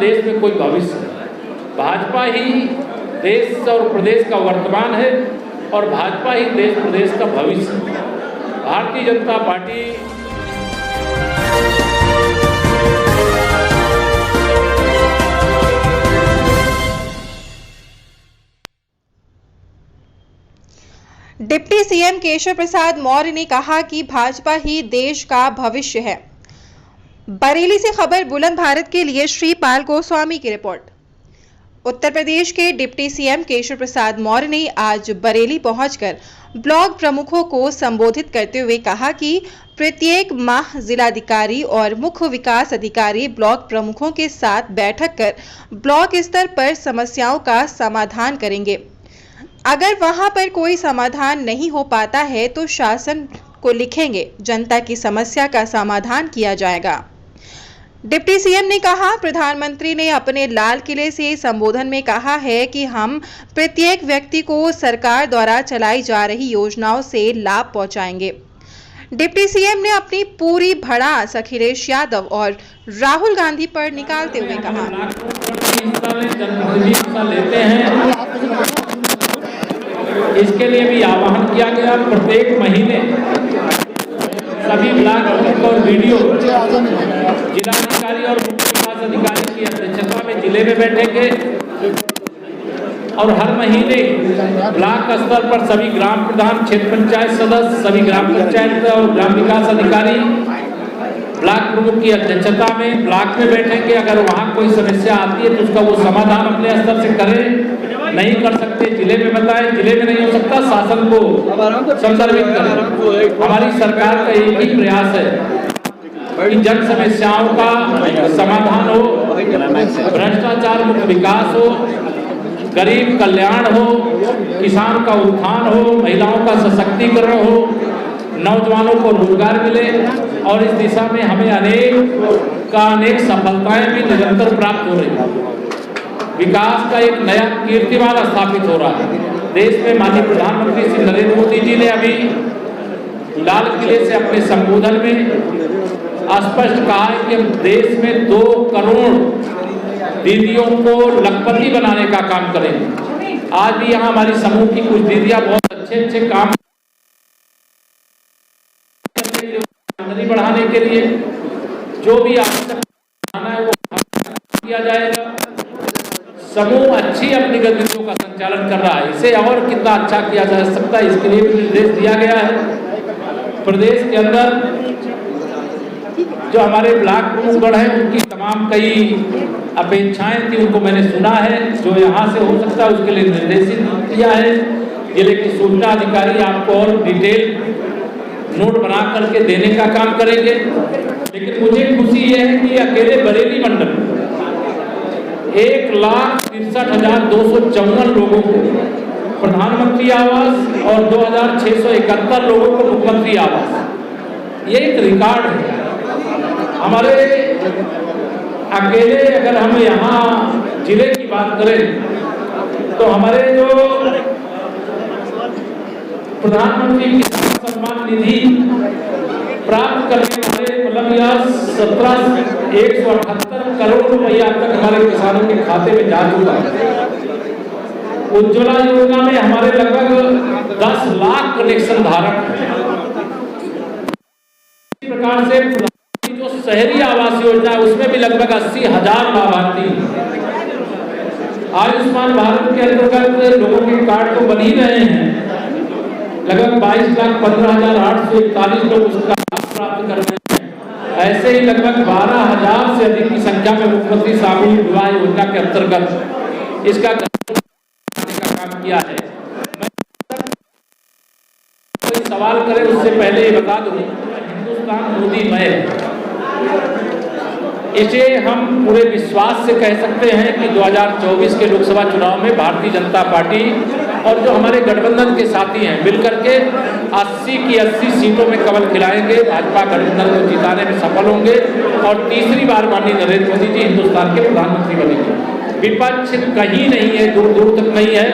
देश में कोई भविष्य है। भाजपा ही देश और प्रदेश का वर्तमान है और भाजपा ही देश प्रदेश का भविष्य है। Bharatiya Janata party deputy CM Keshav Prasad Maurya ने कहा कि भाजपा ही देश का भविष्य है। बरेली से खबर बुलंद भारत के लिए श्रीपाल गोस्वामी की रिपोर्ट। उत्तर प्रदेश के डिप्टी सीएम केशव प्रसाद मौर्य ने आज बरेली पहुंचकर ब्लॉक प्रमुखों को संबोधित करते हुए कहा कि प्रत्येक माह जिलाधिकारी और मुख्य विकास अधिकारी ब्लॉक प्रमुखों के साथ बैठक कर ब्लॉक स्तर पर समस्याओं का समाधान करेंगे। अगर वहां पर कोई समाधान नहीं हो पाता है तो शासन को लिखेंगे, जनता की समस्या का समाधान किया जाएगा। डिप्टी सीएम ने कहा, प्रधानमंत्री ने अपने लाल किले से संबोधन में कहा है कि हम प्रत्येक व्यक्ति को सरकार द्वारा चलाई जा रही योजनाओं से लाभ पहुंचाएंगे। डिप्टी सीएम ने अपनी पूरी भड़ास अखिलेश यादव और राहुल गांधी पर निकालते हुए कहा, इसके लिए भी आह्वान किया गया। प्रत्येक महीने सभी ब्लॉक और वीडियो जिलाधिकारी और मुख्य विकास अधिकारी की अध्यक्षता में जिले में बैठेंगे और हर महीने ब्लॉक स्तर पर सभी ग्राम प्रधान, क्षेत्र पंचायत सदस्य, सभी ग्राम पंचायत और ग्राम विकास अधिकारी ब्लॉक प्रमुख की अध्यक्षता में ब्लॉक में बैठेंगे। अगर वहाँ कोई समस्या आती है तो उसका वो समाधान अपने स्तर से करें, नहीं कर सकते जिले में बताएं, जिले में नहीं हो सकता शासन को संदर्भित करें। हमारी सरकार का एक ही प्रयास है कि जन समस्याओं का समाधान हो, भ्रष्टाचार मुक्त विकास हो, गरीब कल्याण हो, किसान का उत्थान हो, महिलाओं का सशक्तिकरण हो, नौजवानों को रोजगार मिले और इस दिशा में हमें अनेक सफलताएं भी निरंतर प्राप्त हो रही हैं। विकास का एक नया कीर्तिमान स्थापित हो रहा है। देश में माननीय प्रधानमंत्री श्री नरेंद्र मोदी जी ने अभी लाल किले से अपने संबोधन में स्पष्ट कहा है कि हम देश में 2 करोड़ दीदियों को लखपति बनाने का काम करेंगे। आज भी यहाँ हमारी समूह की कुछ दीदियां बहुत अच्छे काम आमदनी बढ़ाने के लिए जो भी आवश्यक है वो किया जाएगा। समूह अच्छी अपनी गतिविधियों का संचालन कर रहा है, इसे और कितना अच्छा किया जा सकता है इसके लिए भी निर्देश दिया गया है। प्रदेश के अंदर जो हमारे ब्लॉक प्रमुखगण हैं उनकी तमाम कई अपेक्षाएं थी, उनको मैंने सुना है। जो यहाँ से हो सकता है उसके लिए निर्देशित किया है। जिले की सूचना अधिकारी आपको और डिटेल नोट बना करके देने का काम करेंगे। लेकिन मुझे खुशी यह है कि अकेले बरेली मंडल 1,63,254 लोगों को प्रधानमंत्री आवास और 2,671 लोगों को मुख्यमंत्री आवास, ये एक रिकॉर्ड है हमारे। अकेले अगर हम यहाँ जिले की बात करें तो हमारे जो प्रधानमंत्री किसान सम्मान निधि प्राप्त करने वाले मतलब यह 178 करोड़ रुपया तक हमारे किसानों के खाते में जा चुका है। उज्ज्वला योजना में हमारे लगभग 10 लाख कनेक्शन धारक हैं। इस प्रकार से जो शहरी आवास योजना है उसमें भी लगभग 80,000 लाभार्थी। आयुष्मान भारत के अंतर्गत लोगों के कार्ड तो बन ही रहे हैं, लगभग 22,15,841 लोग उसका प्राप्त कर रहे हैं। ऐसे ही लगभग 12,000 से अधिक की संख्या में मुख्यमंत्री सामूहिक विवाह योजना के अंतर्गत इसका काम किया है। कोई सवाल करे उससे पहले ये बता दूं, हिंदुस्तान मोदीमय है। इसे हम पूरे विश्वास से कह सकते हैं कि 2024 के लोकसभा चुनाव में भारतीय जनता पार्टी और जो हमारे गठबंधन के साथी हैं मिलकर के 80 की 80 सीटों में कमल खिलाएंगे। भाजपा गठबंधन को जिताने में सफल होंगे और तीसरी बार माननीय नरेंद्र मोदी जी हिंदुस्तान के प्रधानमंत्री बनेंगे। विपक्ष कहीं नहीं है, दूर दूर तक नहीं है,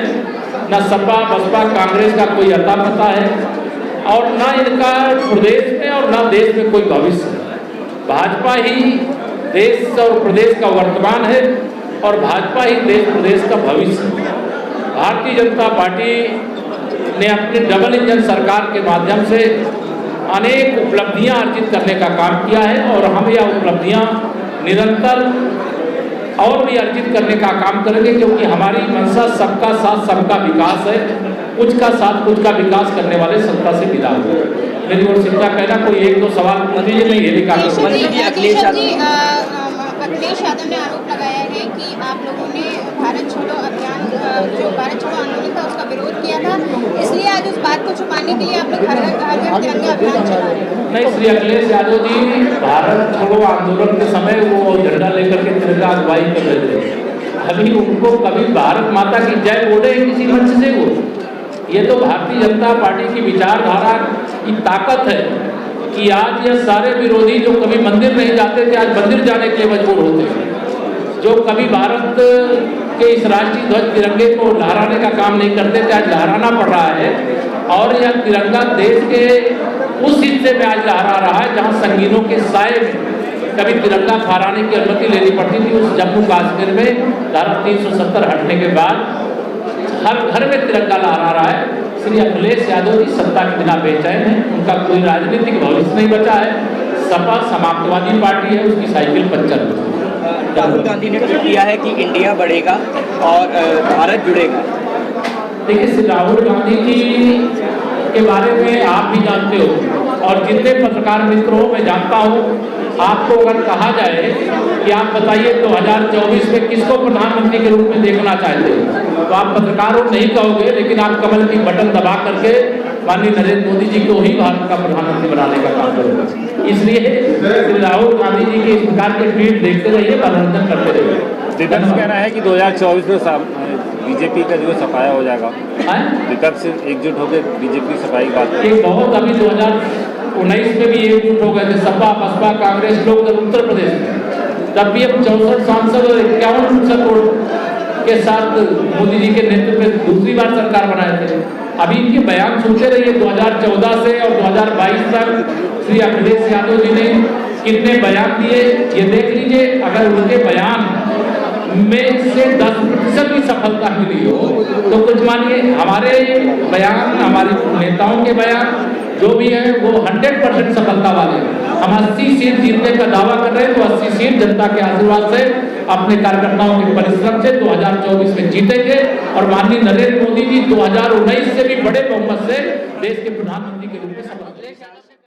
न सपा बसपा कांग्रेस का कोई अता पता है और न इनका प्रदेश में और न देश में कोई भविष्य है। भाजपा ही देश और प्रदेश का वर्तमान है और भाजपा ही देश प्रदेश का भविष्य है। भारतीय जनता पार्टी ने अपनी डबल इंजन सरकार के माध्यम से अनेक उपलब्धियां अर्जित करने का काम किया है और हम यह उपलब्धियां निरंतर और भी अर्जित करने का काम करेंगे, क्योंकि हमारी मंशा सबका साथ सबका विकास है। कुछ का साथ कुछ का विकास करने वाले सत्ता से विदा हो। मेरी ओर से क्या कहना, कोई एक दो सवाल पूछ लीजिए, मैं ये भी काम अखिलेश यादव ने आरोप लगाया है कि आप लोगों ने भारत छोड़ो अभियान, जो भारत छोड़ो आंदोलन था उसका विरोध किया था, इसलिए आज उस बात को छुपाने के लिए आप लोग हर घर तिरंगा अभियान चला रहे हैं। नहीं, श्री अखिलेश यादव जी भारत छोड़ो आंदोलन के समय वो झंडा लेकर के तिरंगा अगुवाई कर रहे थे। अभी उनको कभी भारत माता की जय बोले किसी मंच से वो, ये तो भारतीय जनता पार्टी की विचारधारा की ताकत है कि आज ये सारे विरोधी जो कभी मंदिर नहीं जाते थे आज मंदिर जाने के लिए मजबूर होते हैं, जो कभी भारत के इस राष्ट्रीय ध्वज तिरंगे को लहराने का काम नहीं करते थे आज लहराना पड़ रहा है। और यह तिरंगा देश के उस हिस्से में आज लहरा रहा है जहां संगीनों के साए में कभी तिरंगा फहराने की अनुमति लेनी पड़ती थी। उस जम्मू कश्मीर में धारा 370 हटने के बाद हर घर में तिरंगा लहरा रहा है। श्री अखिलेश यादव जी सत्ता के बिना बेचैन है, उनका कोई राजनीतिक भविष्य नहीं बचा है। सपा समाजवादी पार्टी है, उसकी साइकिल पंचर है। राहुल गांधी ने ट्वीट किया है कि इंडिया बढ़ेगा और भारत जुड़ेगा। देखिए, श्री राहुल गांधी जी के बारे में आप भी जानते हो और जितने पत्रकार मित्रों मैं जानता हूँ, आपको अगर कहा जाए कि आप बताइए 2024 में किसको प्रधानमंत्री के रूप में देखना चाहते हैं, तो आप पत्रकारों नहीं कहोगे, लेकिन आप कमल की बटन दबा करके माननीय नरेंद्र मोदी जी को ही भारत का प्रधानमंत्री बनाने का काम करोगे। इसलिए श्री राहुल गांधी जी के इस प्रकार के ट्वीट देखते रहिए, मनोरंजन करते रहिए। विपक्ष कह रहा है कि 2024 में बीजेपी का जो सफाया हो जाएगा, विपक्ष एकजुट होकर बीजेपी की सफाई की बात ये बहुत अभी 2019 में भी एकजुट हो गए थे सपा बसपा कांग्रेस लोग उत्तर प्रदेश में, तब भी हम 64 सांसद और 51 करोड़ के साथ मोदी जी के नेतृत्व में दूसरी बार सरकार बनाए थे। अभी इनके बयान सुनते रहिए, 2014 से और 2022 तक श्री अखिलेश यादव जी ने कितने बयान दिए ये देख लीजिए। अगर उनके बयान में से 10% भी सफलता मिली हो तो कुछ मानिए हमारे बयान, हमारे नेताओं के बयान जो भी है वो 100% सफलता वाले हैं। हम 80 सीट जीतने का दावा कर रहे हैं, तो 80 सीट जनता के आशीर्वाद से, अपने कार्यकर्ताओं के परिश्रम से 2024 में जीतेंगे और माननीय नरेंद्र मोदी जी 2019 से भी बड़े बहुमत से देश के प्रधानमंत्री के रूप में